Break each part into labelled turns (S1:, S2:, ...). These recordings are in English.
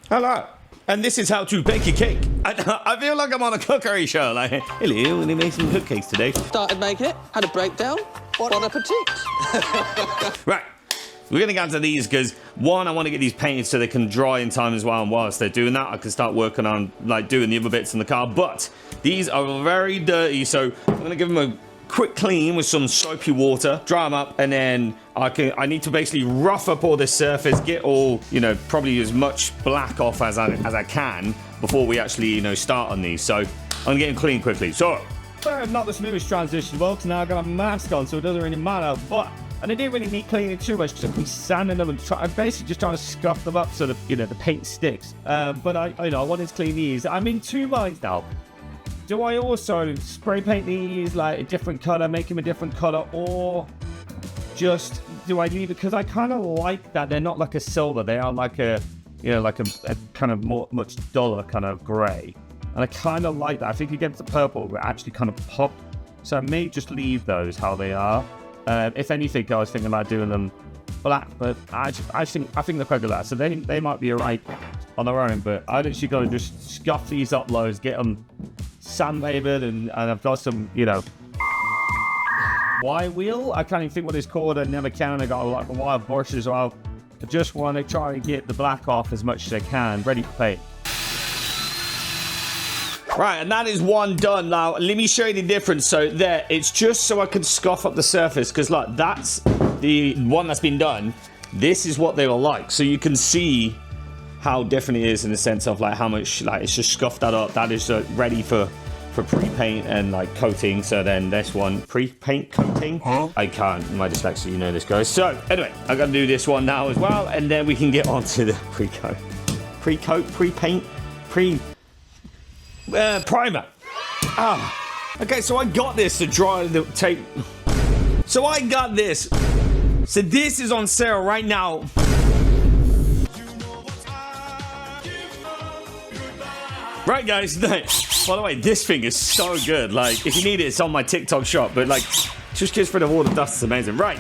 S1: Hello. And this is how to bake a cake. I feel like I'm on a cookery show. Like, hello, we're gonna make some cupcakes today.
S2: Started making it, had a breakdown. Bon appetit.
S1: Right. We're gonna get into these because one, I want to get these painted so they can dry in time as well. And whilst they're doing that, I can start working on like doing the other bits in the car. But these are very dirty, so I'm gonna give them a quick clean with some soapy water, dry them up, and then I need to basically rough up all this surface, get all, you know, probably as much black off as I can before we actually, you know, start on these. So I'm gonna get them clean quickly. So
S3: not the smoothest transition, well, so now I got a mask on, so it doesn't really matter. But and I didn't really need cleaning too much because I'm sanding them and I'm basically just trying to scuff them up so that, you know, the paint sticks. But I wanted to clean these. I'm in two minds now. Do I also spray paint these like a different color, make them a different color, or just do I leave it? Because I kind of like that they're not like a silver, they are like a, you know, like a kind of much duller kind of gray, and I kind of like that. I think against the purple, it actually kind of pop. So I may just leave those how they are. If anything, I was thinking about doing them black, but I think they're quite good. So they might be alright on their own, but I literally got to just scuff these up loads, get them sand labored, and I've got some, you know, wire wheel. I can't even think what it's called. I never can. I got a lot of wire brushes as well. I just want to try and get the black off as much as I can, ready for paint.
S1: right, and that is one done. Now let me show you the difference. So there, it's just so I can scuff up the surface, because look, that's the one that's been done. This is what they were like, so you can see how different it is in the sense of like how much, like it's just scuffed that up. That is ready for pre-paint and like coating. So then this one, pre-paint coating. I can't, my dyslexia, you know this, guys. So anyway, I gotta do this one now as well, and then we can get on to the pre-coat, pre-paint, primer. Okay, so I got this to dry the tape. So I got this. So this is on sale right now. Right, guys. By the way, this thing is so good. Like, if you need it, it's on my TikTok shop. But like, just get rid of all the dust. It's amazing. Right,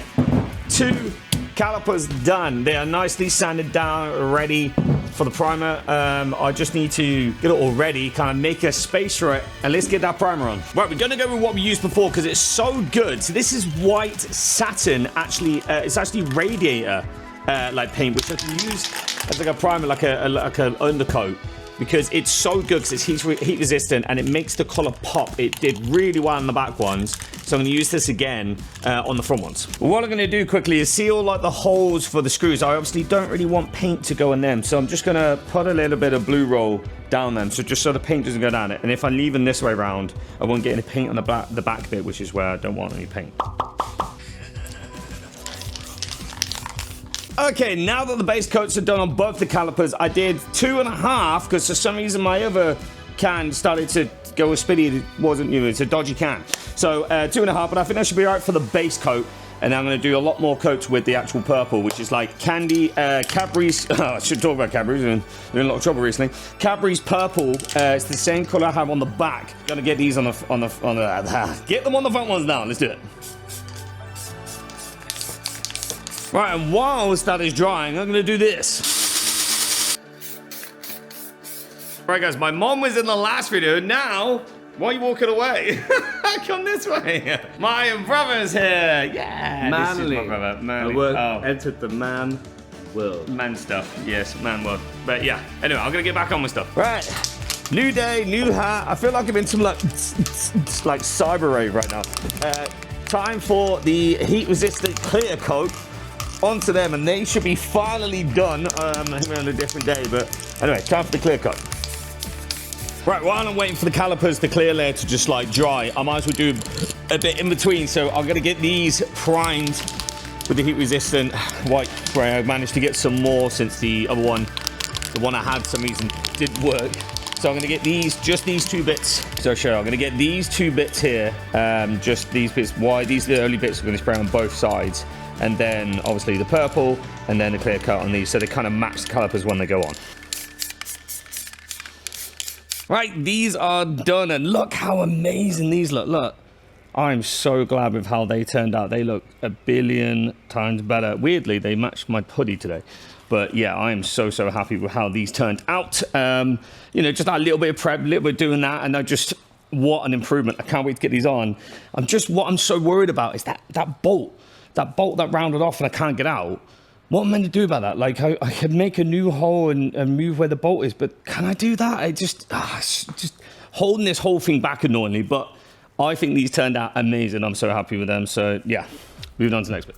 S1: 2 calipers done. They are nicely sanded down, ready for the primer. I just need to get it all ready, kind of make a space for it, and let's get that primer on. Right, we're gonna go with what we used before because it's so good. So this is white satin. Actually, it's actually radiator like paint, which I can use as like a primer, like an undercoat, because it's so good because it's heat resistant and it makes the color pop. It did really well on the back ones, so I'm going to use this again on the front ones. What I'm going to do quickly is seal like the holes for the screws. I obviously don't really want paint to go in them, so I'm just going to put a little bit of blue roll down them, so just so the paint doesn't go down it. And if I leave them this way around, I won't get any paint on the back bit, which is where I don't want any paint. Okay, now that the base coats are done on both the calipers, I did 2.5 because for some reason my other can started to go spinny. It wasn't, you know, it's a dodgy can. So 2.5, but I think that should be all right for the base coat. And I'm going to do a lot more coats with the actual purple, which is like Candy, Cadbury's. Oh, I should talk about Cadbury's. I'm in a lot of trouble recently. Cadbury's purple. It's the same color I have on the back. Gonna get these on the get them on the front ones now. Let's do it. Right, and whilst that is drying, I'm gonna do this. Right, guys, my mom was in the last video. Now, why are you walking away? Come this way. My brother's here. Yeah,
S3: Manly.
S1: This is my brother. Manly.
S3: Entered the man world.
S1: Man stuff. Yes, man world. But yeah, anyway, I'm gonna get back on with stuff. Right, new day, new hat. I feel like I'm in some like cyber rave right now. Time for the heat-resistant clear coat onto them, and they should be finally done. Maybe on a different day, but anyway, time for the clear coat. Right, while I'm waiting for the calipers, the clear layer to just like dry, I might as well do a bit in between. So I'm gonna get these primed with the heat resistant white spray. I managed to get some more since the other one, the one I had for some reason didn't work. So I'm gonna get these, just these 2 bits. So sure, I'm gonna get these 2 bits here, just these bits. Why? These are the only bits I'm gonna spray on both sides. And then obviously the purple, and then the clear coat on these, so they kind of match the calipers when they go on. Right, these are done, and look how amazing these look. Look, I'm so glad with how they turned out. They look a billion times better. Weirdly, they matched my hoodie today. But yeah, I am so happy with how these turned out. You know, just that little bit of prep, a little bit of doing that, and I just, what an improvement. I can't wait to get these on. What I'm so worried about is that bolt that rounded off and I can't get out. What am I meant to do about that? Like, I could make a new hole and move where the bolt is, but can I do that? It's just holding this whole thing back annoyingly, but I think these turned out amazing. I'm so happy with them. So yeah, moving on to the next bit.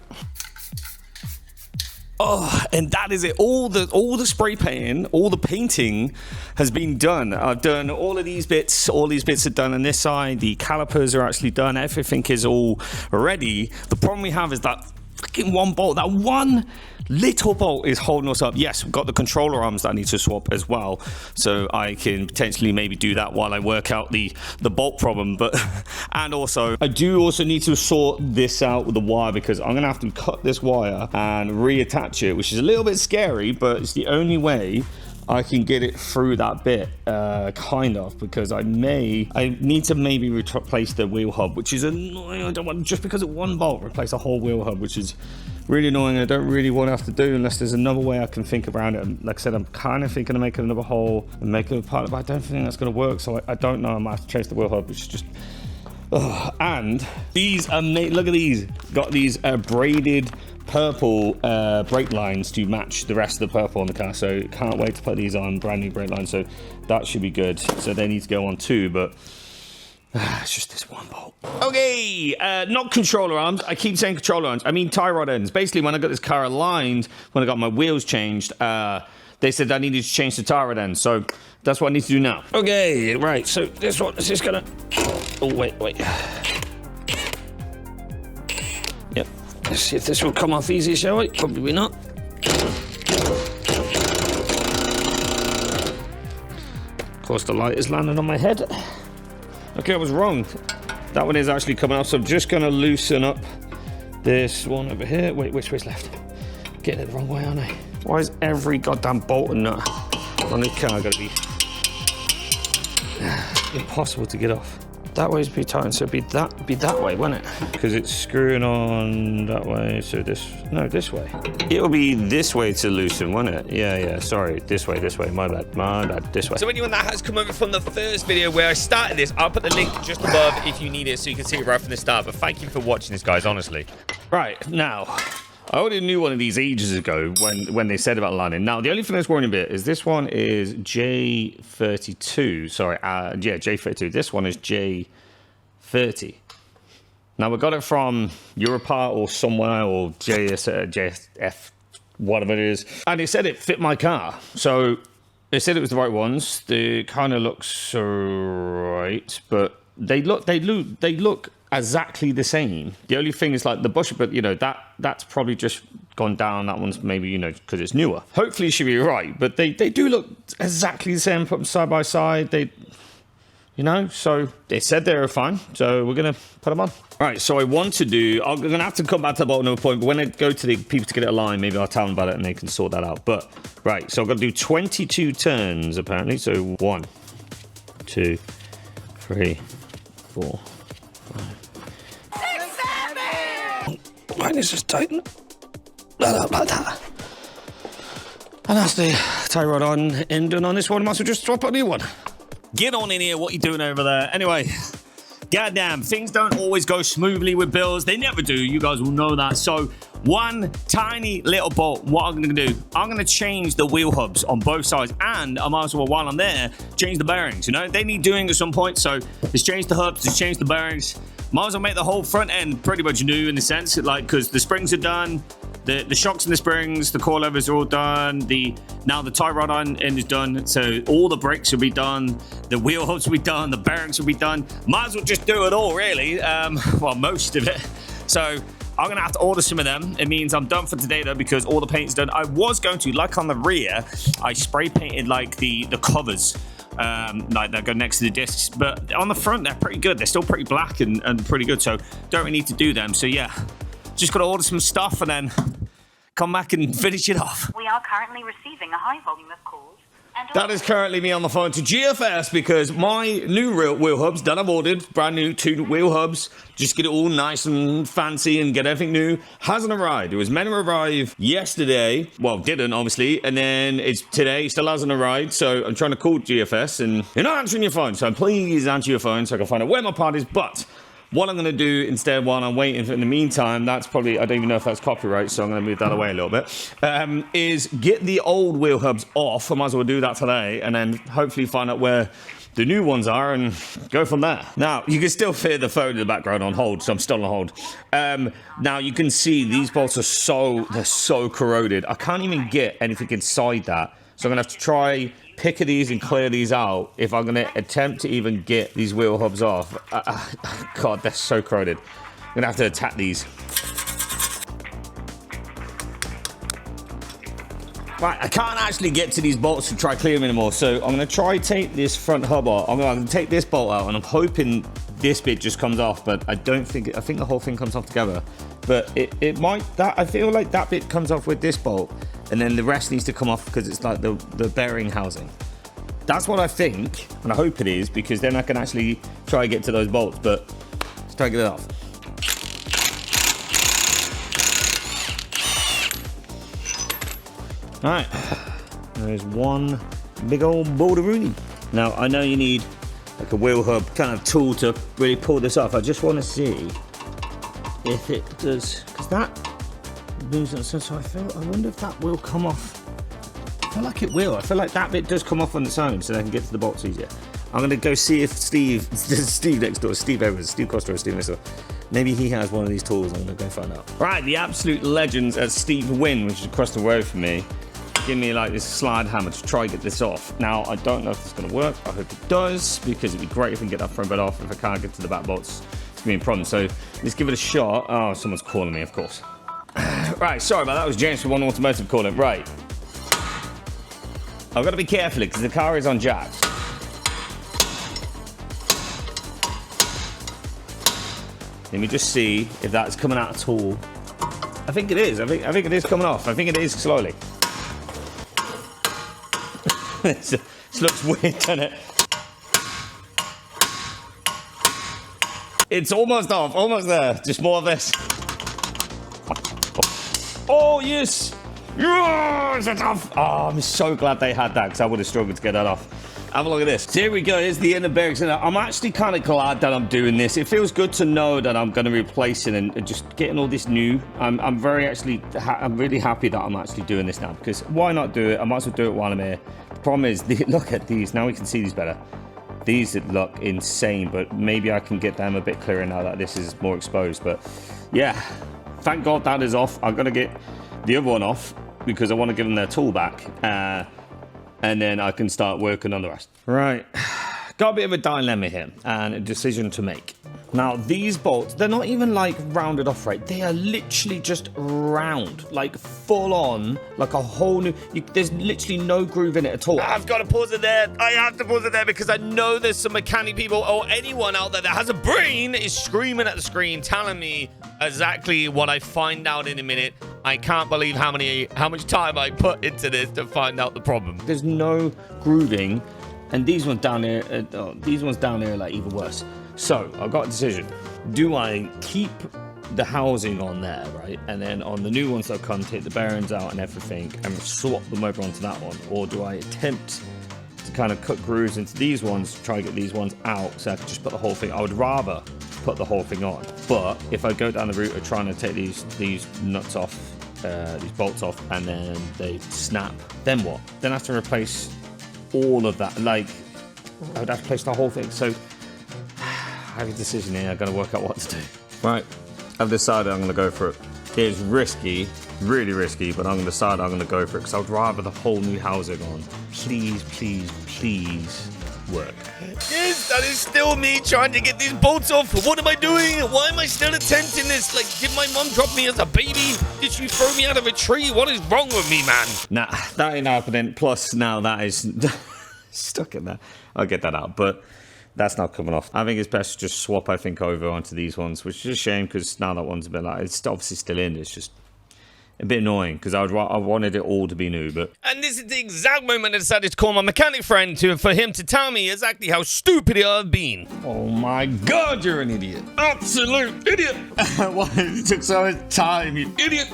S1: Oh, and that is it. All the spray painting, all the painting has been done. I've done all of these bits. All these bits are done on this side. The calipers are actually done. Everything is all ready. The problem we have is that freaking one bolt, that one little bolt is holding us up. Yes, we've got the controller arms that I need to swap as well, so I can potentially maybe do that while I work out the bolt problem. But and also I do also need to sort this out with the wire, because I'm gonna have to cut this wire and reattach it, which is a little bit scary, but it's the only way I can get it through that bit, kind of, because I need to maybe replace the wheel hub, which is annoying. I don't want, just because of one bolt, replace a whole wheel hub, which is really annoying. I don't really want to have to do unless there's another way I can think around it. And like I said, I'm kind of thinking of making another hole and making a part, but I don't think that's going to work. So I don't know. I might have to change the wheel hub, which is just. And these look at these. Got these braided purple brake lines to match the rest of the purple on the car. So can't wait to put these on, brand new brake lines. So that should be good. So they need to go on too, but it's just this one bolt. Okay, not controller arms. I keep saying controller arms. I mean tie rod ends. Basically, when I got this car aligned, when I got my wheels changed, they said I needed to change the tie rod ends. So that's what I need to do now. Okay, right. So this one is just gonna. Oh wait. Yep. Let's see if this will come off easy, shall we? Probably not. Of course, the light is landing on my head. Okay, I was wrong. That one is actually coming off, so I'm just going to loosen up this one over here. Wait, which way's left? Getting it the wrong way, aren't I? Why is every goddamn bolt and nut on this car going to be impossible to get off? That way's be tight, so it'd be that way, wouldn't it? Because it's screwing on that way, so this way. It'll be this way to loosen, won't it? Yeah, sorry, this way, my bad, this way. So anyone that has come over from the first video where I started this, I'll put the link just above if you need it, so you can see it right from the start. But thank you for watching this, guys, honestly. Right, now, I already knew one of these ages ago when they said about lining. Now, the only thing that's worrying a bit is this one is J32. Sorry, yeah, J32. This one is J30. Now, we got it from Europart or somewhere, or JSF, whatever it is. And it said it fit my car. So, they said it was the right ones. They kind of looks right, but they look exactly the same. The only thing is like the bush, but you know, that's probably just gone down. That one's maybe, you know, because it's newer. Hopefully it should be right, but they do look exactly the same, put them side by side. They, you know, so they said they were fine, so we're gonna put them on. All right, so I'm gonna have to come back to the bottom of a point, but when I go to the people to get it aligned, maybe I'll tell them about it and they can sort that out. But right, so I've got to do 22 turns apparently. So 1, 2, 3, 4, 5. Mine is just tighten like that. And that's the tie rod on and done on this one. I might as well just swap a new one. Get on in here, what you doing over there? Anyway, goddamn, things don't always go smoothly with builds. They never do, you guys will know that. So one tiny little bolt, what I'm gonna do, I'm gonna change the wheel hubs on both sides, and I might as well, while I'm there, change the bearings. You know, they need doing at some point, so let's change the hubs, let's change the bearings. Might as well make the whole front end pretty much new in the sense, like, because the springs are done, the shocks and the springs, the coilovers are all done, now the tie rod on end is done, so all the brakes will be done, the wheel hubs will be done, the bearings will be done. Might as well just do it all, really. Well, most of it. So I'm gonna have to order some of them. It means I'm done for today though, because all the paint's done. I was going to, like on the rear, I spray painted like the covers. Like that go next to the discs, but on the front they're pretty good. They're still pretty black and pretty good, so don't really need to do them. So yeah, just gotta order some stuff and then come back and finish it off.
S4: We are currently receiving a high volume of calls and
S1: That is currently me on the phone to GFS because my new wheel hubs that I've ordered, brand new 2 wheel hubs, just get it all nice and fancy and get everything new, hasn't arrived. It was meant to arrive yesterday. Well, didn't, obviously. And then it's today, still hasn't arrived. So I'm trying to call GFS and you're not answering your phone. So please answer your phone so I can find out where my part is. But what I'm going to do instead, while I'm waiting for, in the meantime, that's probably, I don't even know if that's copyright, so I'm going to move that away a little bit, is get the old wheel hubs off. I might as well do that today, and then hopefully find out where the new ones are and go from there. Now, you can still hear the phone in the background on hold, so I'm still on hold. Now, you can see these bolts are they're so corroded. I can't even get anything inside that, so I'm going to have to try pick these and clear these out if I'm going to attempt to even get these wheel hubs off. God, they're so corroded. I'm going to have to attack these. Right, I can't actually get to these bolts to try clear them anymore, so I'm going to try take this front hub out. I'm going to take this bolt out, and I'm hoping this bit just comes off, but I think the whole thing comes off together. But it might, I feel like that bit comes off with this bolt, and then the rest needs to come off because it's like the bearing housing. That's what I think, and I hope it is, because then I can actually try and get to those bolts, but let's try and get it off. All right, there's one big old boulderoonie. Now, I know you need like a wheel hub kind of tool to really pull this off. I just want to see if it does, because that moves it, so I wonder if that will come off. I feel like it will. I feel like that bit does come off on its own, so I can get to the bolts easier. I'm going to go see if Steve next door, Steve Evans, Steve Costa or Steve Missile, maybe he has one of these tools. I'm going to go find out. Right, the absolute legends at Steve Wynn, which is across the road from me, give me like this slide hammer to try and get this off. Now, I don't know if it's going to work. I hope it does, because it'd be great if we can get that front bit off. If I can't get to the back bolts, it's going to be a problem. So let's give it a shot. Oh, someone's calling me, of course. Right, sorry about that. It was James from One Automotive calling. Right. I've got to be careful because the car is on jacks. Let me just see if that's coming out at all. I think it is. I think it is coming off. I think it is slowly. This looks weird, doesn't it? It's almost off. Almost there. Just more of this. Oh, yes. Yes, it's off. Oh, I'm so glad they had that because I would have struggled to get that off. Have a look at this. So here we go. Here's the inner bearings. I'm actually kind of glad that I'm doing this. It feels good to know that I'm going to replace it and just getting all this new. I'm really happy that I'm actually doing this now, because why not do it? I might as well do it while I'm here. The problem is, look at these. Now we can see these better. These look insane, but maybe I can get them a bit clearer now that this is more exposed. But yeah, thank God that is off. I'm going to get the other one off because I want to give them their tool back. And then I can start working on the rest. Right, got a bit of a dilemma here and a decision to make. Now, these bolts, they're not even like rounded off right. They are literally just round, like full on, like a whole new, there's literally no groove in it at all. I've got to pause it there. I have to pause it there because I know there's some mechanic people or anyone out there that has a brain is screaming at the screen, telling me exactly what I find out in a minute. I can't believe how much time I put into this to find out the problem. There's no grooving, and these ones down here, are like even worse. So I've got a decision. Do I keep the housing on there, right? And then on the new ones that come, take the bearings out and everything and swap them over onto that one? Or do I attempt to kind of cut grooves into these ones, try to get these ones out so I can just put the whole thing? I would rather put the whole thing on. But if I go down the route of trying to take these nuts off, these bolts off, and then they snap, then what? Then I have to replace all of that. Like, I would have to replace the whole thing. So I have a decision here. I've got to work out what to do. Right, I've decided I'm going to go for it. It's risky, really risky, but I'm going to decide I'm going to go for it because I would rather the whole new housing on. Please, please, please work. Yes, that is still me trying to get these bolts off. What am I doing? Why am I still attempting this? Like, did my mum drop me as a baby? Did she throw me out of a tree? What is wrong with me, man? Nah, that ain't happening. Plus, now that is stuck in there. I'll get that out, but that's not coming off. I think it's best to just swap, over onto these ones, which is a shame because now that one's a bit like, it's obviously still in. It's just, a bit annoying because I wanted it all to be new. But
S4: And this is the exact moment I decided to call my mechanic friend for him to tell me exactly how stupid I've been.
S1: oh my god, you're an idiot. Absolute idiot. Why it took so much time, you idiot.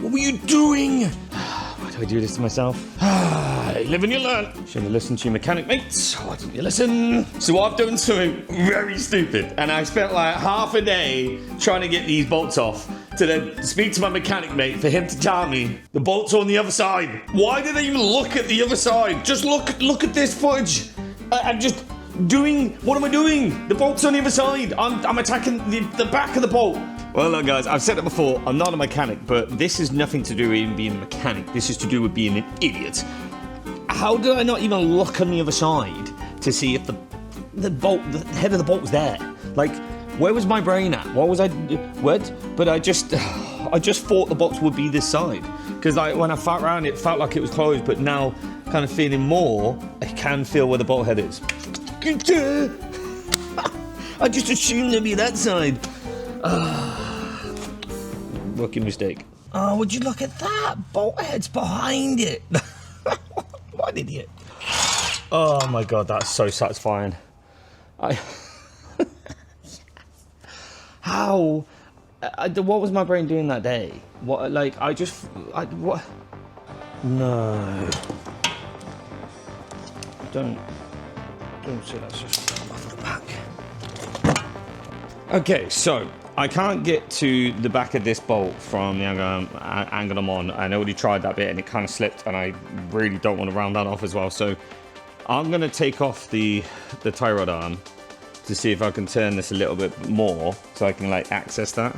S1: What were you doing? Why do I do this to myself? Live and you learn. Should have listened to your mechanic mates. Why didn't you listen? So I've done something very stupid, and I spent like half a day trying to get these bolts off to then speak to my mechanic mate for him to tell me the bolts are on the other side. Why did I even look at the other side? Just look at this footage. I'm just doing, what am I doing? The bolt's on the other side. I'm attacking the back of the bolt. Well, look, guys, I've said it before. I'm not a mechanic, but this is nothing to do with being a mechanic. This is to do with being an idiot. How did I not even look on the other side to see if the head of the bolt was there? Like, where was my brain at? What was I? What? But I just thought the bolts would be this side because like when I felt around, it felt like it was closed. But now, kind of feeling more, I can feel where the bolt head is. I just assumed it'd be that side. Rookie mistake. Oh, would you look at that? Bolt head's behind it. What an idiot. Oh my god, that's so satisfying. How? What was my brain doing that day? What? Like, what? No. Don't say that's just off the back. Okay, so I can't get to the back of this bolt from the angle I'm on. I already tried that bit and it kind of slipped, and I really don't want to round that off as well. So I'm going to take off the tie rod arm to see if I can turn this a little bit more so I can like access that,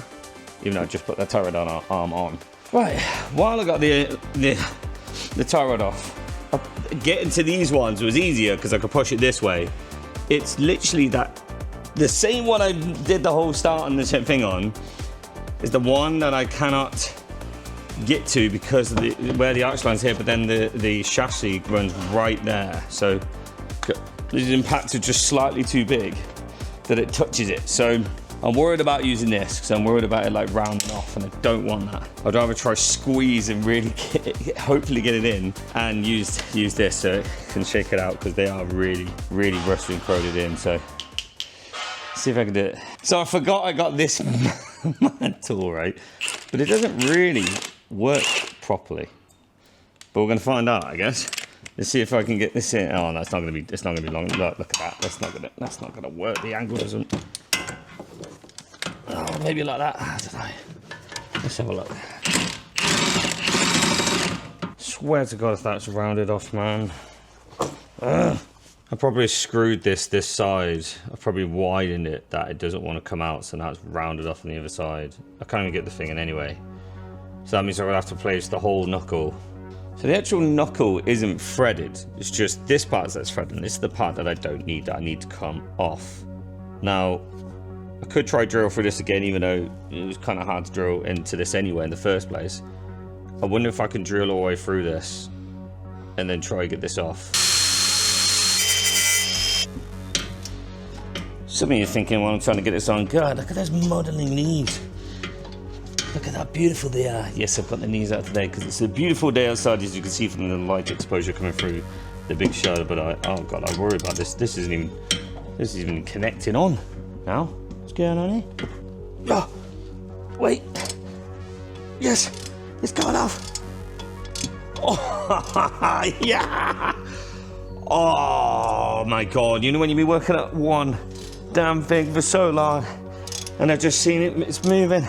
S1: even though I just put that tie rod arm on. Right, while I got the tie rod off, getting to these ones was easier because I could push it this way. It's literally the same one I did the whole start and the thing on is the one that I cannot get to because of where the arch line's here, but then the chassis runs right there. So the impact is just slightly too big that it touches it. So I'm worried about using this because I'm worried about it like rounding off, and I don't want that. I'd rather try squeeze and really hopefully get it in and use this so it can shake it out because they are really, really rusty and corroded in. So see if I can do it. So I forgot I got this mad tool, right? But it doesn't really work properly. But we're gonna find out, I guess. Let's see if I can get this in. Oh, no, it's not gonna be long. Look at that. That's not gonna work. The angle doesn't. Oh, maybe like that. I don't know. Let's have a look. Swear to God if that's rounded off, man. I probably screwed this side. I probably widened it that it doesn't want to come out, so now it's rounded off on the other side. I can't even get the thing in anyway. So that means I'm gonna have to place the whole knuckle. So the actual knuckle isn't threaded. It's just this part that's threaded. This is the part that I don't need, that I need to come off. Now, I could try drill through this again, even though it was kind of hard to drill into this anyway in the first place. I wonder if I can drill all the way through this and then try to get this off. Some of you are thinking while I'm trying to get this on, God, look at those modelling knees. Look at how beautiful they are. Yes, I've got the knees out today because it's a beautiful day outside, as you can see from the light exposure coming through the big shutter. But oh God, I worry about this. This isn't even connecting on now. What's going on here? Oh, wait. Yes, it's gone off. Oh, yeah. Oh my God. You know when you've been working at one damn thing for so long and I've just seen it's moving.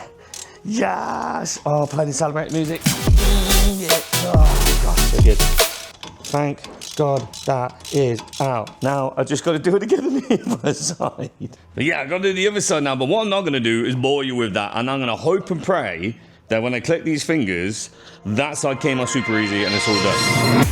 S1: Yes. Oh, play the celebrate music. Yeah. Oh God, so good. Thank God that is out. Now I just got to do it again on the other side. But yeah, I got to do the other side now. But what I'm not going to do is bore you with that, and I'm going to hope and pray that when I click these fingers, that side came out super easy and it's all done.